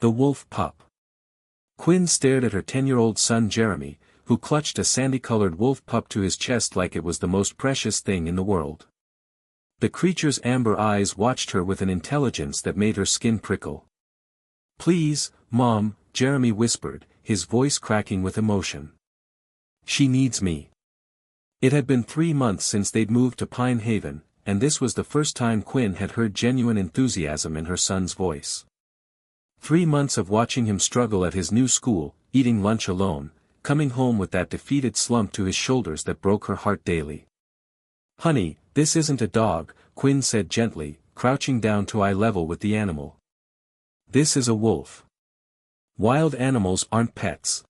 The wolf pup. Quinn stared at her 10-year-old son Jeremy, who clutched a sandy-colored wolf pup to his chest like it was the most precious thing in the world. The creature's amber eyes watched her with an intelligence that made her skin prickle. "Please, Mom," Jeremy whispered, his voice cracking with emotion. "She needs me." It had been 3 months since they'd moved to Pine Haven, and this was the first time Quinn had heard genuine enthusiasm in her son's voice. 3 months of watching him struggle at his new school, eating lunch alone, coming home with that defeated slump to his shoulders that broke her heart daily. "Honey, this isn't a dog," Quinn said gently, crouching down to eye level with the animal. "This is a wolf. Wild animals aren't pets."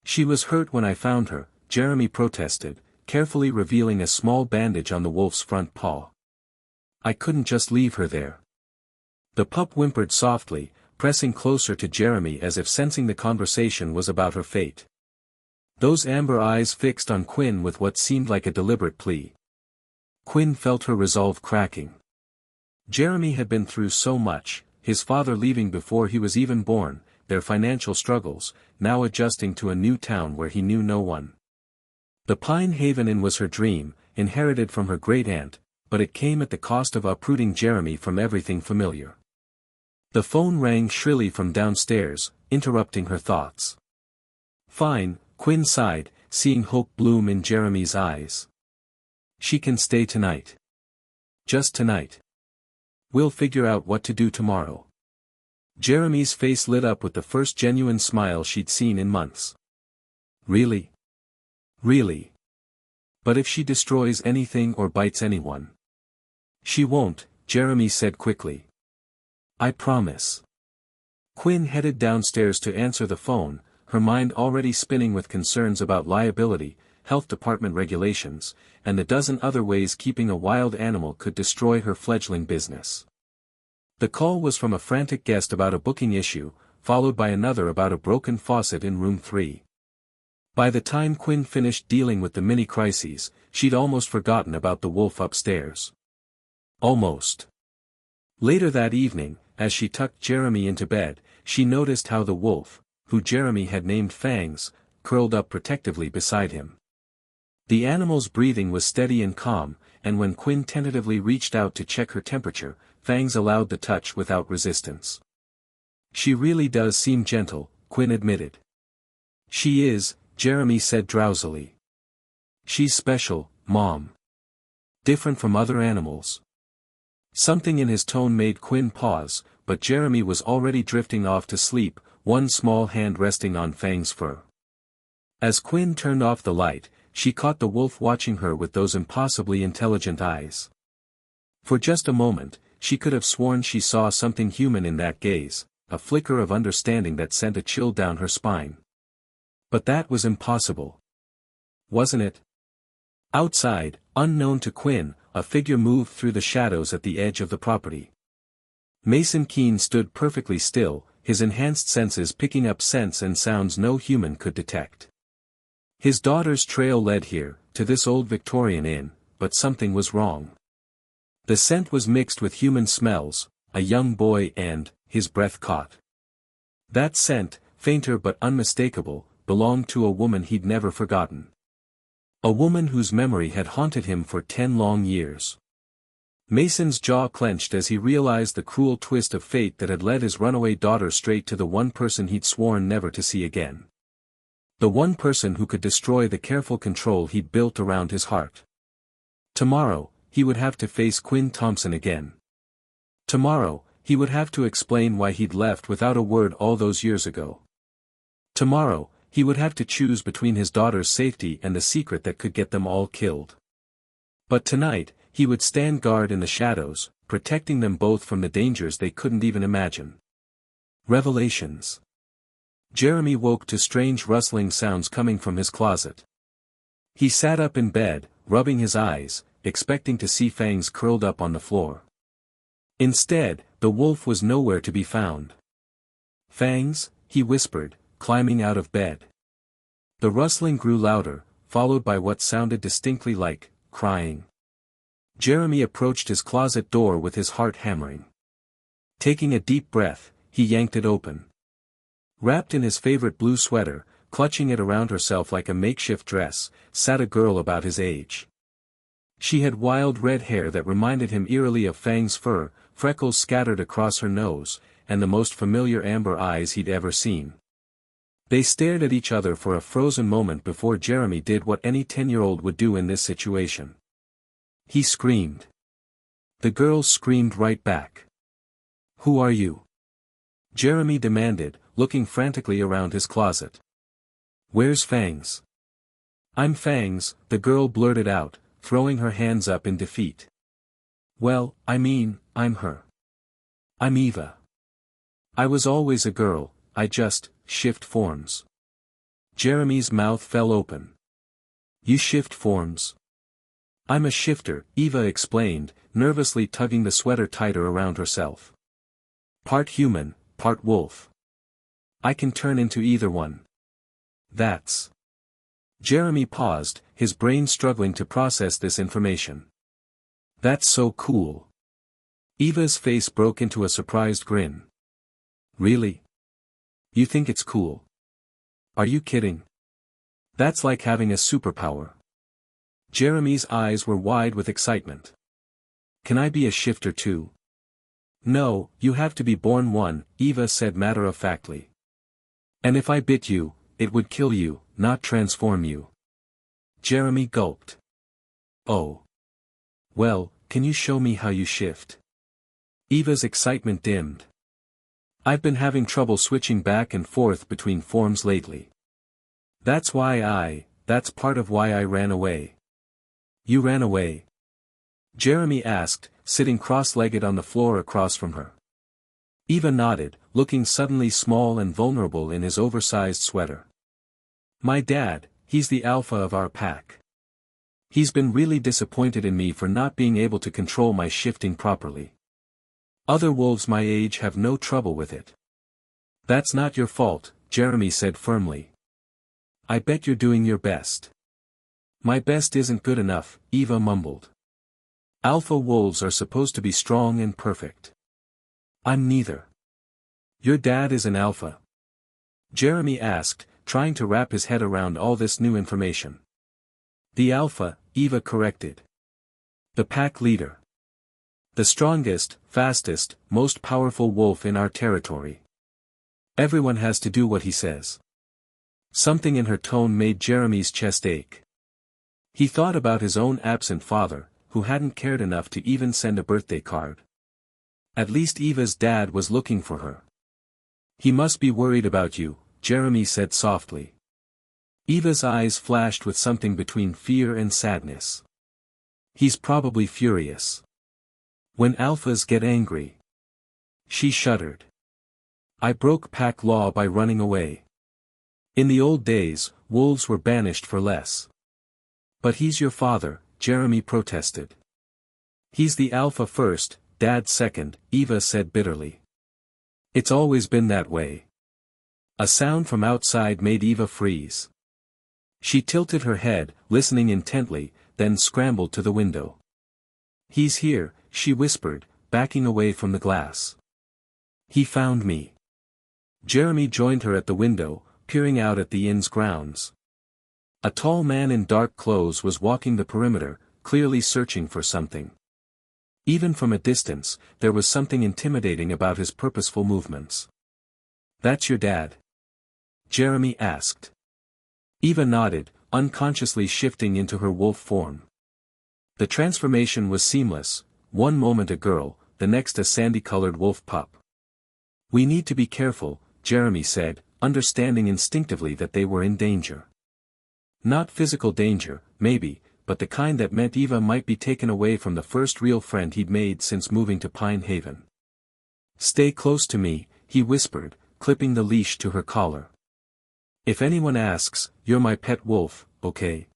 "She was hurt when I found her," Jeremy protested, carefully revealing a small bandage on the wolf's front paw. "I couldn't just leave her there." The pup whimpered softly, pressing closer to Jeremy as if sensing the conversation was about her fate. Those amber eyes fixed on Quinn with what seemed like a deliberate plea. Quinn felt her resolve cracking. Jeremy had been through so much, his father leaving before he was even born, their financial struggles, now adjusting to a new town where he knew no one. The Pine Haven Inn was her dream, inherited from her great-aunt, but it came at the cost of uprooting Jeremy from everything familiar. The phone rang shrilly from downstairs, interrupting her thoughts. "Fine," Quinn sighed, seeing hope bloom in Jeremy's eyes. "She can stay tonight. Just tonight. We'll figure out what to do tomorrow." Jeremy's face lit up with the first genuine smile she'd seen in months. "Really? Really? But if she destroys anything or bites anyone?" "She won't," Jeremy said quickly. "I promise." Quinn headed downstairs to answer the phone, her mind already spinning with concerns about liability, health department regulations, and the dozen other ways keeping a wild animal could destroy her fledgling business. The call was from a frantic guest about a booking issue, followed by another about a broken faucet in room 3. By the time Quinn finished dealing with the mini-crises, she'd almost forgotten about the wolf upstairs. Almost. Later that evening, as she tucked Jeremy into bed, she noticed how the wolf, who Jeremy had named Fangs, curled up protectively beside him. The animal's breathing was steady and calm, and when Quinn tentatively reached out to check her temperature, Fangs allowed the touch without resistance. "She really does seem gentle," Quinn admitted. "She is," Jeremy said drowsily. "She's special, Mom. Different from other animals." Something in his tone made Quinn pause, but Jeremy was already drifting off to sleep, one small hand resting on Fang's fur. As Quinn turned off the light, she caught the wolf watching her with those impossibly intelligent eyes. For just a moment, she could have sworn she saw something human in that gaze, a flicker of understanding that sent a chill down her spine. But that was impossible. Wasn't it? Outside, unknown to Quinn, a figure moved through the shadows at the edge of the property. Mason Keene stood perfectly still, his enhanced senses picking up scents and sounds no human could detect. His daughter's trail led here, to this old Victorian inn, but something was wrong. The scent was mixed with human smells, a young boy and, his breath caught. That scent, fainter but unmistakable, belonged to a woman he'd never forgotten. A woman whose memory had haunted him for 10 long years. Mason's jaw clenched as he realized the cruel twist of fate that had led his runaway daughter straight to the one person he'd sworn never to see again. The one person who could destroy the careful control he'd built around his heart. Tomorrow, he would have to face Quinn Thompson again. Tomorrow, he would have to explain why he'd left without a word all those years ago. Tomorrow, he would have to choose between his daughter's safety and the secret that could get them all killed. But tonight, he would stand guard in the shadows, protecting them both from the dangers they couldn't even imagine. Revelations. Jeremy woke to strange rustling sounds coming from his closet. He sat up in bed, rubbing his eyes, expecting to see Fangs curled up on the floor. Instead, the wolf was nowhere to be found. "Fangs," he whispered, climbing out of bed. The rustling grew louder, followed by what sounded distinctly like crying. Jeremy approached his closet door with his heart hammering. Taking a deep breath, he yanked it open. Wrapped in his favorite blue sweater, clutching it around herself like a makeshift dress, sat a girl about his age. She had wild red hair that reminded him eerily of Fang's fur, freckles scattered across her nose, and the most familiar amber eyes he'd ever seen. They stared at each other for a frozen moment before Jeremy did what any 10-year-old would do in this situation. He screamed. The girl screamed right back. "Who are you?" Jeremy demanded, looking frantically around his closet. "Where's Fangs?" "I'm Fangs," the girl blurted out, throwing her hands up in defeat. "Well, I mean, I'm her. I'm Eva. I was always a girl, I just shift forms." Jeremy's mouth fell open. "You shift forms?" "I'm a shifter," Eva explained, nervously tugging the sweater tighter around herself. "Part human, part wolf. I can turn into either one." "That's..." Jeremy paused, his brain struggling to process this information. "That's so cool." Eva's face broke into a surprised grin. "Really? You think it's cool? Are you kidding? That's like having a superpower." Jeremy's eyes were wide with excitement. "Can I be a shifter too?" "No, you have to be born one," Eva said matter-of-factly. "And if I bit you, it would kill you, not transform you." Jeremy gulped. "Oh. Well, can you show me how you shift?" Eva's excitement dimmed. "I've been having trouble switching back and forth between forms lately. That's part of why I ran away." "You ran away?" Jeremy asked, sitting cross-legged on the floor across from her. Eva nodded, looking suddenly small and vulnerable in his oversized sweater. "My dad, he's the alpha of our pack. He's been really disappointed in me for not being able to control my shifting properly. Other wolves my age have no trouble with it." "That's not your fault," Jeremy said firmly. "I bet you're doing your best." "My best isn't good enough," Eva mumbled. "Alpha wolves are supposed to be strong and perfect. I'm neither." "Your dad is an alpha?" Jeremy asked, trying to wrap his head around all this new information. "The alpha," Eva corrected. "The pack leader. The strongest, fastest, most powerful wolf in our territory. Everyone has to do what he says." Something in her tone made Jeremy's chest ache. He thought about his own absent father, who hadn't cared enough to even send a birthday card. At least Eva's dad was looking for her. "He must be worried about you," Jeremy said softly. Eva's eyes flashed with something between fear and sadness. "He's probably furious. When alphas get angry." She shuddered. "I broke pack law by running away. In the old days, wolves were banished for less." "But he's your father," Jeremy protested. "He's the alpha first, dad second," Eva said bitterly. "It's always been that way." A sound from outside made Eva freeze. She tilted her head, listening intently, then scrambled to the window. "He's here," she whispered, backing away from the glass. "He found me." Jeremy joined her at the window, peering out at the inn's grounds. A tall man in dark clothes was walking the perimeter, clearly searching for something. Even from a distance, there was something intimidating about his purposeful movements. "That's your dad?" Jeremy asked. Eva nodded, unconsciously shifting into her wolf form. The transformation was seamless, one moment a girl, the next a sandy-colored wolf pup. "We need to be careful," Jeremy said, understanding instinctively that they were in danger. Not physical danger, maybe, but the kind that meant Eva might be taken away from the first real friend he'd made since moving to Pine Haven. "Stay close to me," he whispered, clipping the leash to her collar. "If anyone asks, you're my pet wolf, okay?"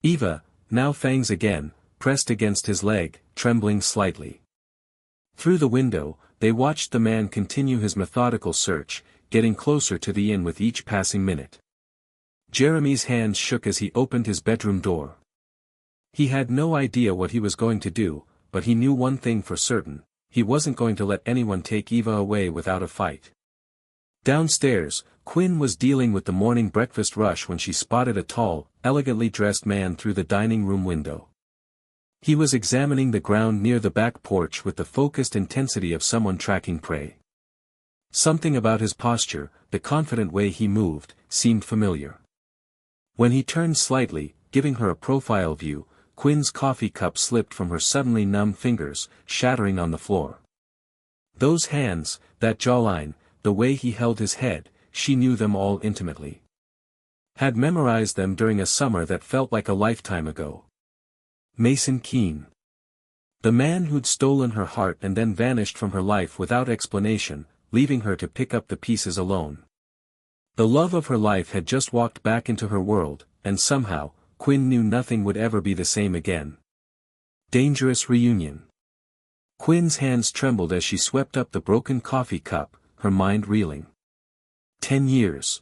Eva, now Fangs again, pressed against his leg, trembling slightly. Through the window, they watched the man continue his methodical search, getting closer to the inn with each passing minute. Jeremy's hands shook as he opened his bedroom door. He had no idea what he was going to do, but he knew one thing for certain: he wasn't going to let anyone take Eva away without a fight. Downstairs, Quinn was dealing with the morning breakfast rush when she spotted a tall, elegantly dressed man through the dining room window. He was examining the ground near the back porch with the focused intensity of someone tracking prey. Something about his posture, the confident way he moved, seemed familiar. When he turned slightly, giving her a profile view, Quinn's coffee cup slipped from her suddenly numb fingers, shattering on the floor. Those hands, that jawline, the way he held his head, she knew them all intimately. Had memorized them during a summer that felt like a lifetime ago. Mason Keene. The man who'd stolen her heart and then vanished from her life without explanation, leaving her to pick up the pieces alone. The love of her life had just walked back into her world, and somehow, Quinn knew nothing would ever be the same again. Dangerous reunion. Quinn's hands trembled as she swept up the broken coffee cup, her mind reeling. 10 years.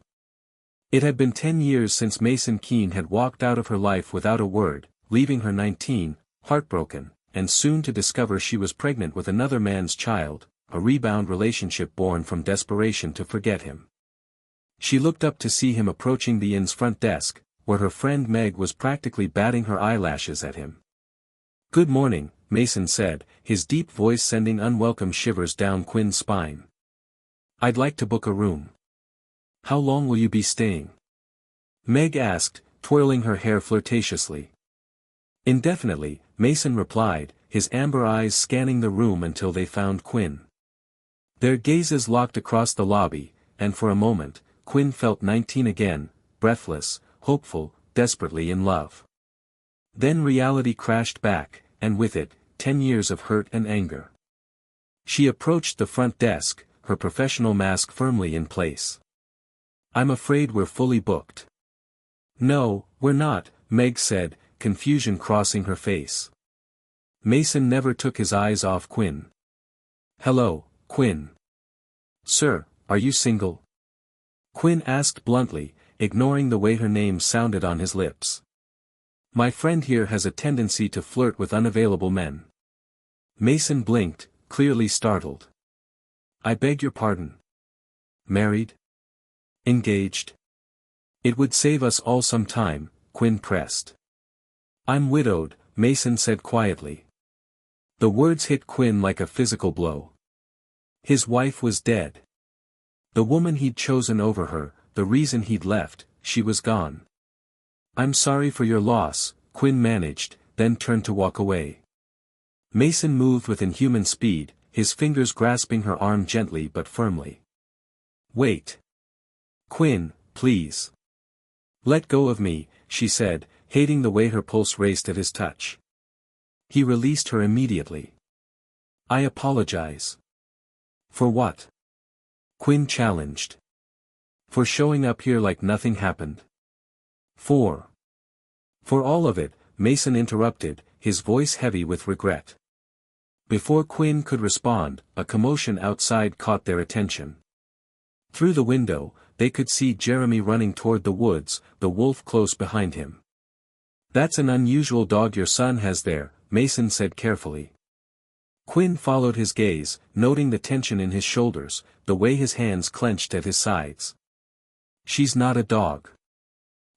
It had been 10 years since Mason Keene had walked out of her life without a word, leaving her 19, heartbroken, and soon to discover she was pregnant with another man's child, a rebound relationship born from desperation to forget him. She looked up to see him approaching the inn's front desk, where her friend Meg was practically batting her eyelashes at him. "Good morning," Mason said, his deep voice sending unwelcome shivers down Quinn's spine. "I'd like to book a room." "How long will you be staying?" Meg asked, twirling her hair flirtatiously. "Indefinitely," Mason replied, his amber eyes scanning the room until they found Quinn. Their gazes locked across the lobby, and for a moment, Quinn felt 19 again, breathless, hopeful, desperately in love. Then reality crashed back, and with it, 10 years of hurt and anger. She approached the front desk, her professional mask firmly in place. "I'm afraid we're fully booked." "No, we're not," Meg said, confusion crossing her face. Mason never took his eyes off Quinn. "Hello, Quinn." "Sir, are you single?" Quinn asked bluntly, ignoring the way her name sounded on his lips. "My friend here has a tendency to flirt with unavailable men." Mason blinked, clearly startled. "I beg your pardon. Married? Engaged?" "It would save us all some time," Quinn pressed. "I'm widowed," Mason said quietly. The words hit Quinn like a physical blow. His wife was dead. The woman he'd chosen over her, the reason he'd left, she was gone. "I'm sorry for your loss," Quinn managed, then turned to walk away. Mason moved with inhuman speed, his fingers grasping her arm gently but firmly. "Wait. Quinn, please. Let go of me," she said, hating the way her pulse raced at his touch. He released her immediately. "I apologize." "For what?" Quinn challenged. "For showing up here like nothing happened." For all of it," Mason interrupted, his voice heavy with regret. Before Quinn could respond, a commotion outside caught their attention. Through the window, they could see Jeremy running toward the woods, the wolf close behind him. "That's an unusual dog your son has there," Mason said carefully. Quinn followed his gaze, noting the tension in his shoulders, the way his hands clenched at his sides. "She's not a dog.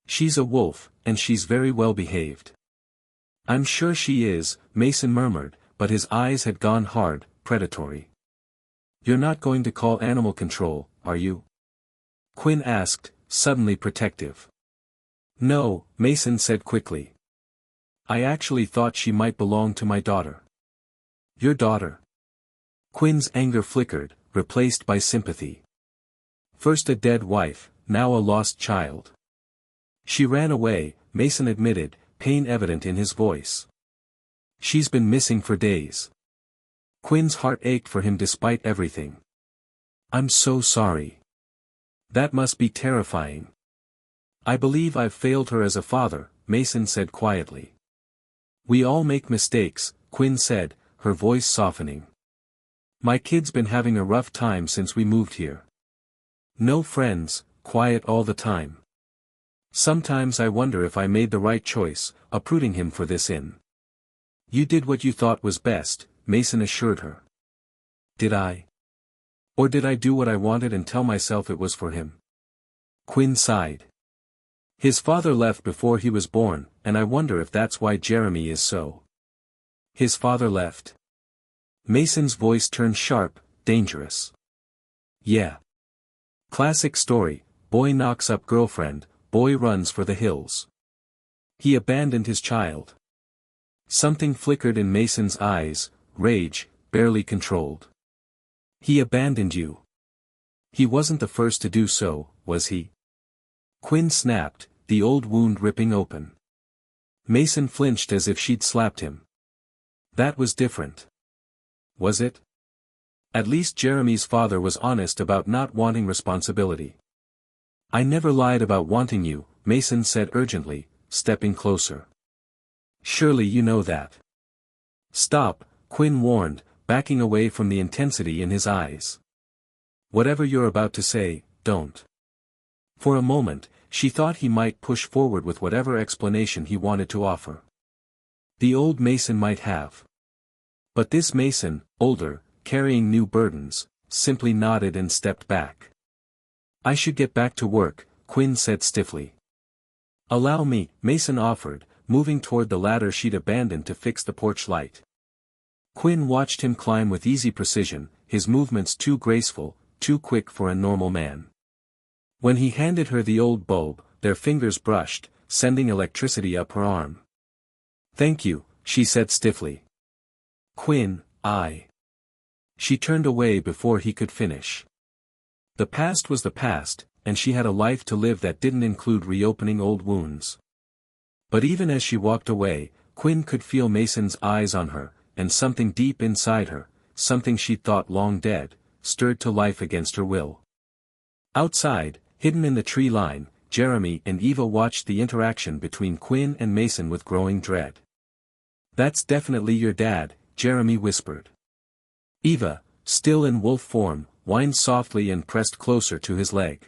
She's a wolf, and she's very well behaved." "I'm sure she is," Mason murmured, but his eyes had gone hard, predatory. "You're not going to call animal control, are you?" Quinn asked, suddenly protective. "No," Mason said quickly. "I actually thought she might belong to my daughter." "Your daughter?" Quinn's anger flickered, replaced by sympathy. First a dead wife, now a lost child. "She ran away," Mason admitted, pain evident in his voice. "She's been missing for days." Quinn's heart ached for him despite everything. "I'm so sorry. That must be terrifying." "I believe I've failed her as a father," Mason said quietly. "We all make mistakes," Quinn said, her voice softening. "My kid's been having a rough time since we moved here. No friends, quiet all the time. Sometimes I wonder if I made the right choice, uprooting him for this inn." "You did what you thought was best," Mason assured her. Did I? Or did I do what I wanted and tell myself it was for him? Quinn sighed. His father left before he was born, and I wonder if that's why Jeremy is so. His father left. Mason's voice turned sharp, dangerous. Yeah. Classic story, boy knocks up girlfriend, boy runs for the hills. He abandoned his child. Something flickered in Mason's eyes, rage, barely controlled. He abandoned you. He wasn't the first to do so, was he? Quinn snapped, the old wound ripping open. Mason flinched as if she'd slapped him. That was different. Was it? At least Jeremy's father was honest about not wanting responsibility. I never lied about wanting you, Mason said urgently, stepping closer. Surely you know that. Stop, Quinn warned, backing away from the intensity in his eyes. Whatever you're about to say, don't. For a moment, she thought he might push forward with whatever explanation he wanted to offer. The old Mason might have. But this Mason, older, carrying new burdens, simply nodded and stepped back. I should get back to work, Quinn said stiffly. Allow me, Mason offered, moving toward the ladder she'd abandoned to fix the porch light. Quinn watched him climb with easy precision, his movements too graceful, too quick for a normal man. When he handed her the old bulb, their fingers brushed, sending electricity up her arm. Thank you, she said stiffly. Quinn, I. She turned away before he could finish. The past was the past, and she had a life to live that didn't include reopening old wounds. But even as she walked away, Quinn could feel Mason's eyes on her, and something deep inside her, something she'd thought long dead, stirred to life against her will. Outside, hidden in the tree line, Jeremy and Eva watched the interaction between Quinn and Mason with growing dread. That's definitely your dad, Jeremy whispered. Eva, still in wolf form, whined softly and pressed closer to his leg.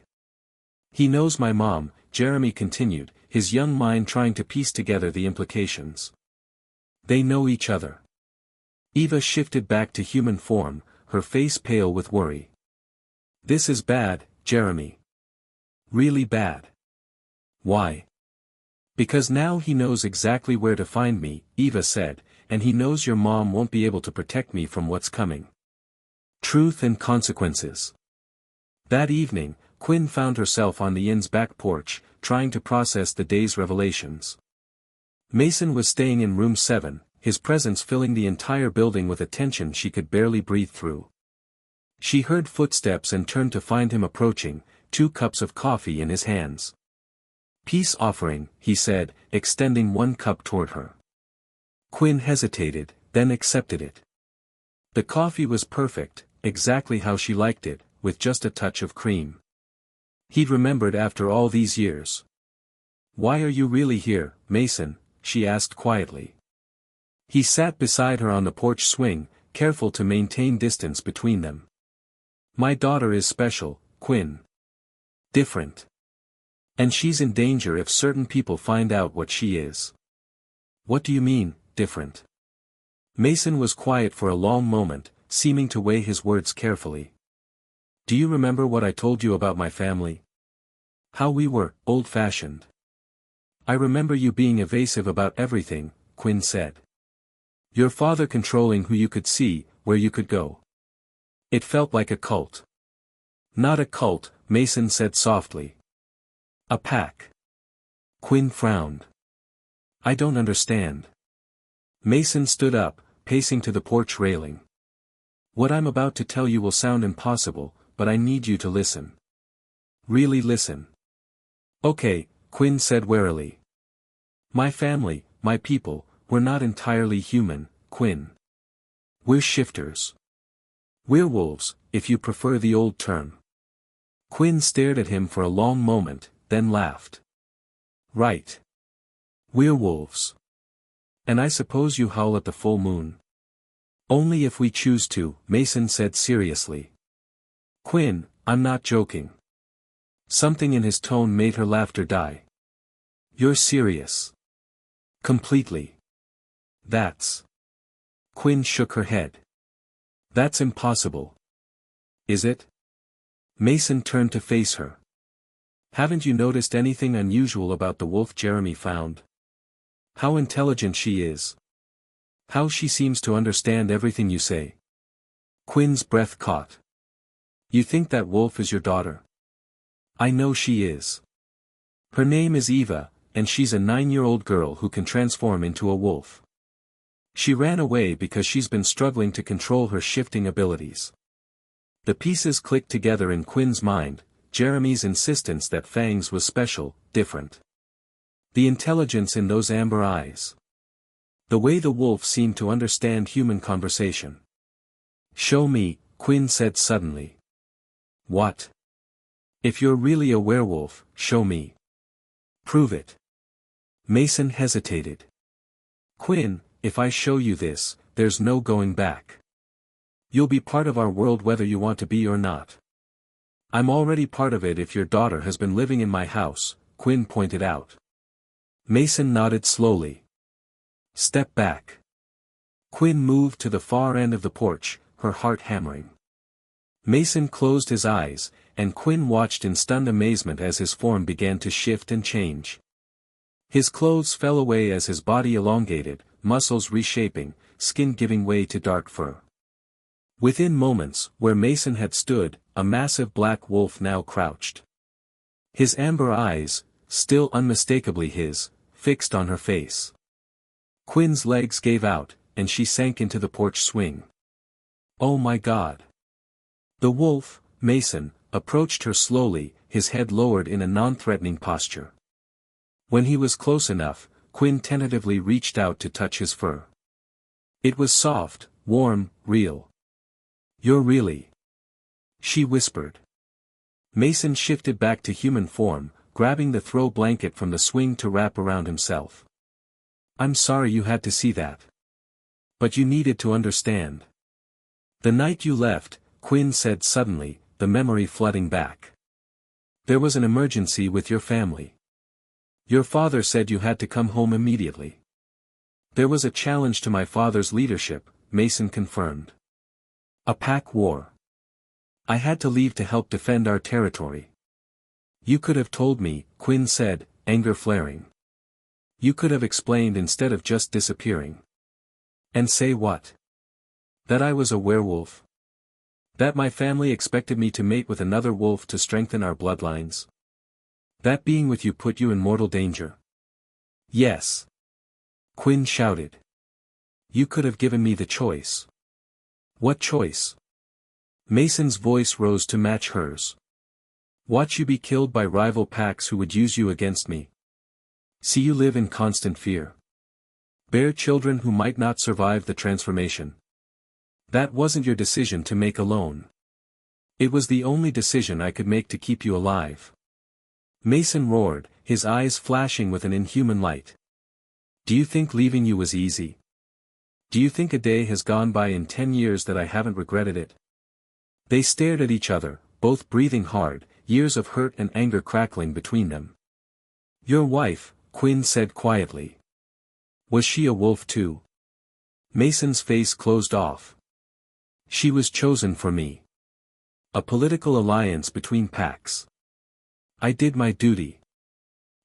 He knows my mom, Jeremy continued, his young mind trying to piece together the implications. They know each other. Eva shifted back to human form, her face pale with worry. This is bad, Jeremy. Really bad. Why? Because now he knows exactly where to find me, Eva said, and he knows your mom won't be able to protect me from what's coming. Truth and consequences. That evening, Quinn found herself on the inn's back porch, trying to process the day's revelations. Mason was staying in room 7, his presence filling the entire building with a tension she could barely breathe through. She heard footsteps and turned to find him approaching, 2 cups of coffee in his hands. Peace offering, he said, extending 1 cup toward her. Quinn hesitated, then accepted it. The coffee was perfect, exactly how she liked it, with just a touch of cream. He'd remembered after all these years. Why are you really here, Mason? She asked quietly. He sat beside her on the porch swing, careful to maintain distance between them. My daughter is special, Quinn. Different. And she's in danger if certain people find out what she is. What do you mean, different? Mason was quiet for a long moment, seeming to weigh his words carefully. Do you remember what I told you about my family? How we were, old-fashioned. I remember you being evasive about everything, Quinn said. Your father controlling who you could see, where you could go. It felt like a cult. Not a cult, Mason said softly. A pack. Quinn frowned. I don't understand. Mason stood up, pacing to the porch railing. What I'm about to tell you will sound impossible, but I need you to listen. Really listen. Okay, Quinn said warily. My family, my people, we're not entirely human, Quinn. We're shifters. Werewolves, if you prefer the old term. Quinn stared at him for a long moment, then laughed. Right. Werewolves. And I suppose you howl at the full moon. Only if we choose to, Mason said seriously. Quinn, I'm not joking. Something in his tone made her laughter die. You're serious. Completely. That's. Quinn shook her head. That's impossible. Is it? Mason turned to face her. Haven't you noticed anything unusual about the wolf Jeremy found? How intelligent she is. How she seems to understand everything you say. Quinn's breath caught. You think that wolf is your daughter? I know she is. Her name is Eva, and she's a 9-year-old girl who can transform into a wolf. She ran away because she's been struggling to control her shifting abilities. The pieces clicked together in Quinn's mind, Jeremy's insistence that Fangs was special, different. The intelligence in those amber eyes. The way the wolf seemed to understand human conversation. Show me, Quinn said suddenly. What? If you're really a werewolf, show me. Prove it. Mason hesitated. Quinn, if I show you this, there's no going back. You'll be part of our world whether you want to be or not. I'm already part of it if your daughter has been living in my house, Quinn pointed out. Mason nodded slowly. Step back. Quinn moved to the far end of the porch, her heart hammering. Mason closed his eyes, and Quinn watched in stunned amazement as his form began to shift and change. His clothes fell away as his body elongated, muscles reshaping, skin giving way to dark fur. Within moments, where Mason had stood, a massive black wolf now crouched. His amber eyes, still unmistakably his, fixed on her face. Quinn's legs gave out, and she sank into the porch swing. Oh my God! The wolf, Mason, approached her slowly, his head lowered in a non-threatening posture. When he was close enough, Quinn tentatively reached out to touch his fur. It was soft, warm, real. You're really... she whispered. Mason shifted back to human form, grabbing the throw blanket from the swing to wrap around himself. I'm sorry you had to see that. But you needed to understand. The night you left, Quinn said suddenly, the memory flooding back. There was an emergency with your family. Your father said you had to come home immediately. There was a challenge to my father's leadership, Mason confirmed. A pack war. I had to leave to help defend our territory. You could have told me, Quinn said, anger flaring. You could have explained instead of just disappearing. And say what? That I was a werewolf? That my family expected me to mate with another wolf to strengthen our bloodlines? That being with you put you in mortal danger? Yes. Quinn shouted. You could have given me the choice. What choice? Mason's voice rose to match hers. Watch you be killed by rival packs who would use you against me. See you live in constant fear. Bear children who might not survive the transformation. That wasn't your decision to make alone. It was the only decision I could make to keep you alive. Mason roared, his eyes flashing with an inhuman light. Do you think leaving you was easy? Do you think a day has gone by in 10 years that I haven't regretted it? They stared at each other, both breathing hard, years of hurt and anger crackling between them. Your wife, Quinn said quietly. Was she a wolf too? Mason's face closed off. She was chosen for me. A political alliance between packs. I did my duty.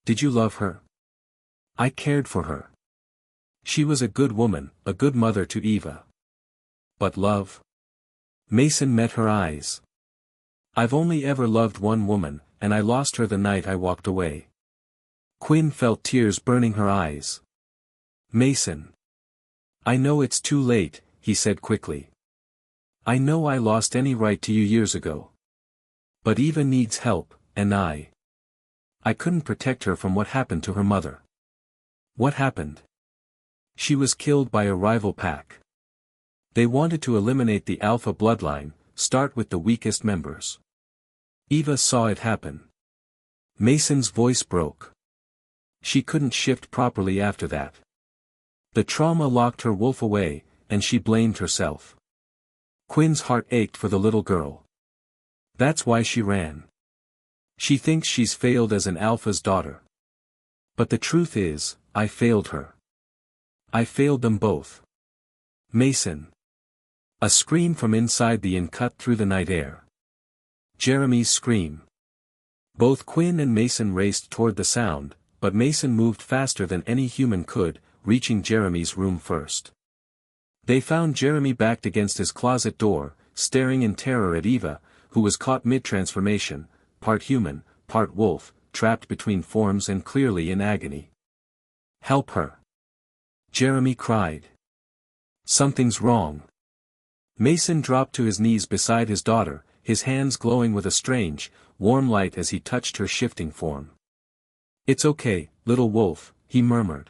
Did you love her? I cared for her. She was a good woman, a good mother to Eva. But love? Mason met her eyes. I've only ever loved one woman, and I lost her the night I walked away. Quinn felt tears burning her eyes. Mason. I know it's too late, he said quickly. I know I lost any right to you years ago. But Eva needs help, and I couldn't protect her from what happened to her mother. What happened? She was killed by a rival pack. They wanted to eliminate the alpha bloodline, start with the weakest members. Eva saw it happen. Mason's voice broke. She couldn't shift properly after that. The trauma locked her wolf away, and she blamed herself. Quinn's heart ached for the little girl. That's why she ran. She thinks she's failed as an alpha's daughter. But the truth is, I failed her. I failed them both. Mason. A scream from inside the inn cut through the night air. Jeremy's scream. Both Quinn and Mason raced toward the sound, but Mason moved faster than any human could, reaching Jeremy's room first. They found Jeremy backed against his closet door, staring in terror at Eva, who was caught mid-transformation, part human, part wolf, trapped between forms and clearly in agony. "Help her!" Jeremy cried. "Something's wrong." Mason dropped to his knees beside his daughter, his hands glowing with a strange, warm light as he touched her shifting form. "It's okay, little wolf," he murmured.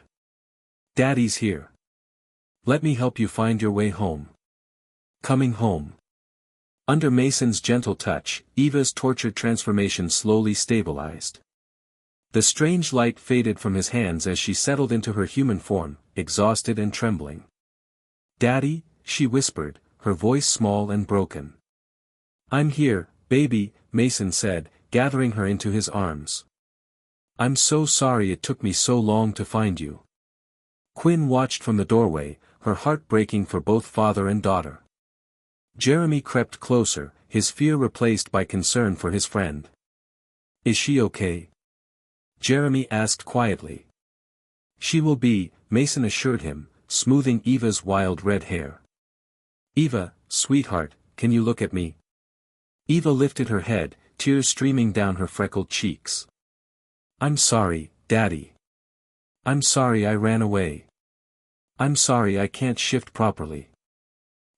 "Daddy's here. Let me help you find your way home." Coming home. Under Mason's gentle touch, Eva's tortured transformation slowly stabilized. The strange light faded from his hands as she settled into her human form, exhausted and trembling. "Daddy," she whispered, her voice small and broken. "I'm here, baby," Mason said, gathering her into his arms. "I'm so sorry it took me so long to find you." Quinn watched from the doorway, her heart breaking for both father and daughter. Jeremy crept closer, his fear replaced by concern for his friend. "Is she okay?" Jeremy asked quietly. "She will be," Mason assured him, smoothing Eva's wild red hair. "Eva, sweetheart, can you look at me?" Eva lifted her head, tears streaming down her freckled cheeks. "I'm sorry, Daddy. I'm sorry I ran away. I'm sorry I can't shift properly.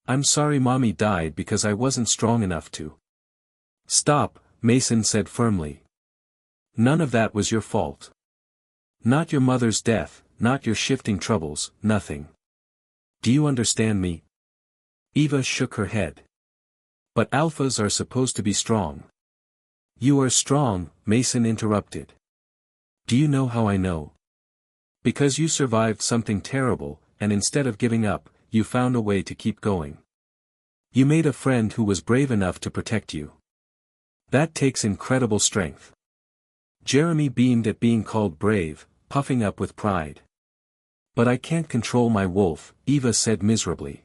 I'm sorry Mommy died because I wasn't strong enough to." "Stop," Mason said firmly. "None of that was your fault. Not your mother's death, not your shifting troubles, nothing. Do you understand me?" Eva shook her head. "But alphas are supposed to be strong." "You are strong," Mason interrupted. "Do you know how I know? Because you survived something terrible, and instead of giving up, you found a way to keep going. You made a friend who was brave enough to protect you. That takes incredible strength." Jeremy beamed at being called brave, puffing up with pride. "But I can't control my wolf," Eva said miserably.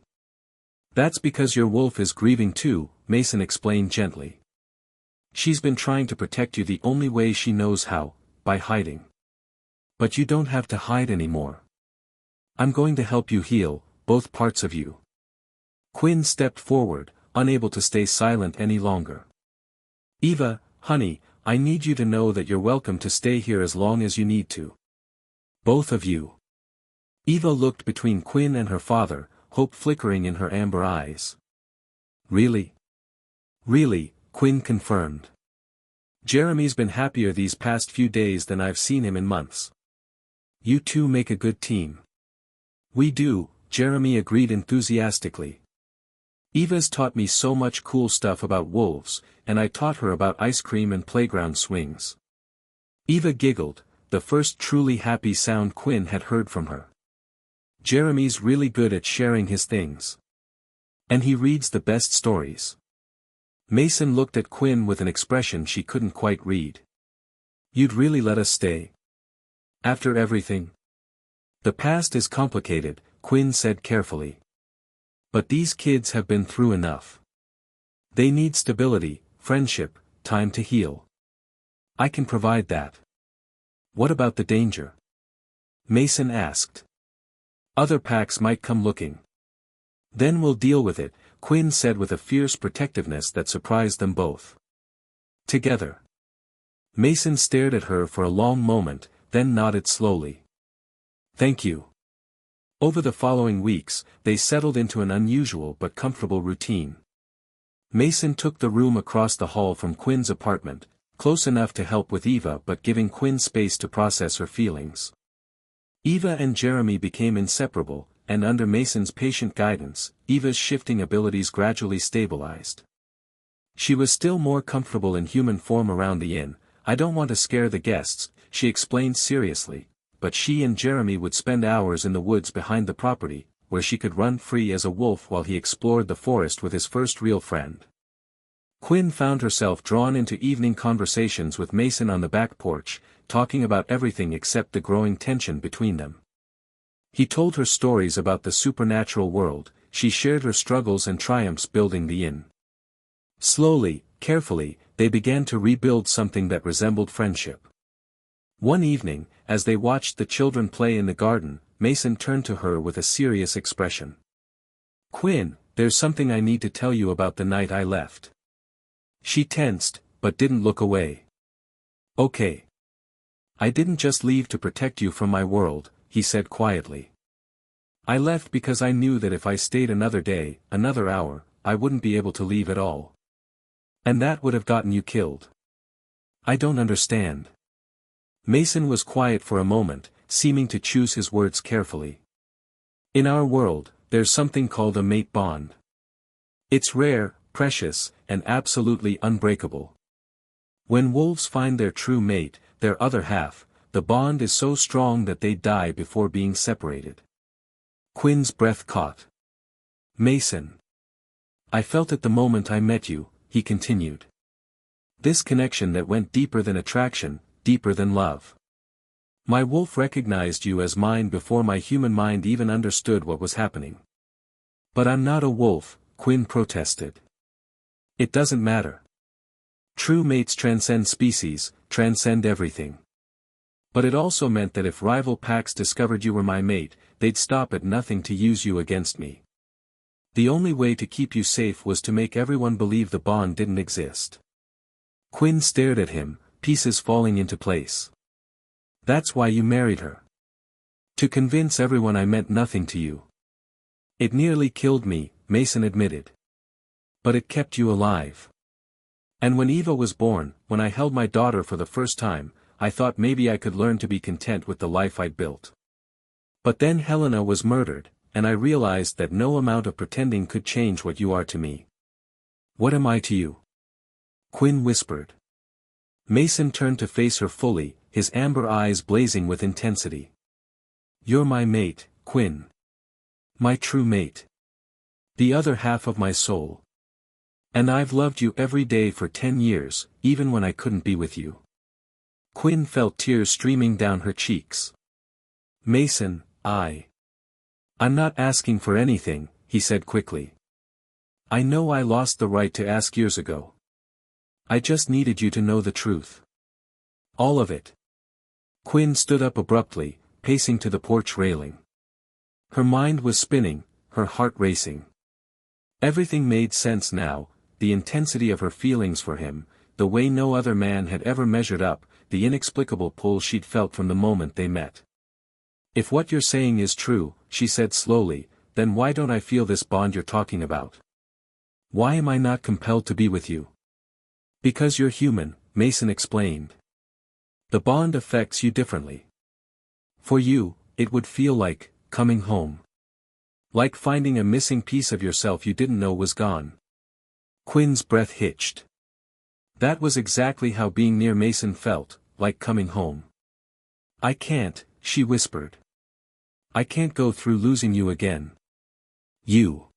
"That's because your wolf is grieving too," Mason explained gently. "She's been trying to protect you the only way she knows how, by hiding. But you don't have to hide anymore. I'm going to help you heal, both parts of you." Quinn stepped forward, unable to stay silent any longer. "Eva, honey, I need you to know that you're welcome to stay here as long as you need to. Both of you." Eva looked between Quinn and her father, hope flickering in her amber eyes. "Really?" "Really," Quinn confirmed. "Jeremy's been happier these past few days than I've seen him in months. You two make a good team." "We do," Jeremy agreed enthusiastically. "Eva's taught me so much cool stuff about wolves, and I taught her about ice cream and playground swings." Eva giggled, the first truly happy sound Quinn had heard from her. "Jeremy's really good at sharing his things. And he reads the best stories." Mason looked at Quinn with an expression she couldn't quite read. "You'd really let us stay? After everything?" "The past is complicated," Quinn said carefully. "But these kids have been through enough. They need stability, friendship, time to heal. I can provide that." "What about the danger?" Mason asked. "Other packs might come looking." "Then we'll deal with it," Quinn said with a fierce protectiveness that surprised them both. Together. Mason stared at her for a long moment, then nodded slowly. "Thank you." Over the following weeks, they settled into an unusual but comfortable routine. Mason took the room across the hall from Quinn's apartment, close enough to help with Eva but giving Quinn space to process her feelings. Eva and Jeremy became inseparable, and under Mason's patient guidance, Eva's shifting abilities gradually stabilized. She was still more comfortable in human form around the inn. "I don't want to scare the guests," she explained seriously, but she and Jeremy would spend hours in the woods behind the property, where she could run free as a wolf while he explored the forest with his first real friend. Quinn found herself drawn into evening conversations with Mason on the back porch, talking about everything except the growing tension between them. He told her stories about the supernatural world, she shared her struggles and triumphs building the inn. Slowly, carefully, they began to rebuild something that resembled friendship. One evening, as they watched the children play in the garden, Mason turned to her with a serious expression. "Quinn, there's something I need to tell you about the night I left." She tensed, but didn't look away. "Okay. I didn't just leave to protect you from my world," he said quietly. "I left because I knew that if I stayed another day, another hour, I wouldn't be able to leave at all. And that would have gotten you killed." "I don't understand." Mason was quiet for a moment, seeming to choose his words carefully. "In our world, there's something called a mate bond. It's rare, precious, and absolutely unbreakable. When wolves find their true mate, their other half, the bond is so strong that they die before being separated." Quinn's breath caught. "Mason. I felt it the moment I met you," he continued. "This connection that went deeper than attraction, deeper than love. My wolf recognized you as mine before my human mind even understood what was happening." "But I'm not a wolf," Quinn protested. "It doesn't matter. True mates transcend species, transcend everything. But it also meant that if rival packs discovered you were my mate, they'd stop at nothing to use you against me. The only way to keep you safe was to make everyone believe the bond didn't exist." Quinn stared at him, pieces falling into place. "That's why you married her. To convince everyone I meant nothing to you." "It nearly killed me," Mason admitted. "But it kept you alive. And when Eva was born, when I held my daughter for the first time, I thought maybe I could learn to be content with the life I'd built. But then Helena was murdered, and I realized that no amount of pretending could change what you are to me." "What am I to you?" Quinn whispered. Mason turned to face her fully, his amber eyes blazing with intensity. "You're my mate, Quinn. My true mate. The other half of my soul. And I've loved you every day for 10 years, even when I couldn't be with you." Quinn felt tears streaming down her cheeks. "Mason, I'm not asking for anything," he said quickly. "I know I lost the right to ask years ago. I just needed you to know the truth. All of it." Quinn stood up abruptly, pacing to the porch railing. Her mind was spinning, her heart racing. Everything made sense now, the intensity of her feelings for him, the way no other man had ever measured up, the inexplicable pull she'd felt from the moment they met. "If what you're saying is true," she said slowly, "then why don't I feel this bond you're talking about? Why am I not compelled to be with you?" "Because you're human," Mason explained. "The bond affects you differently. For you, it would feel like coming home. Like finding a missing piece of yourself you didn't know was gone." Quinn's breath hitched. That was exactly how being near Mason felt, like coming home. "I can't," she whispered. "I can't go through losing you again. You."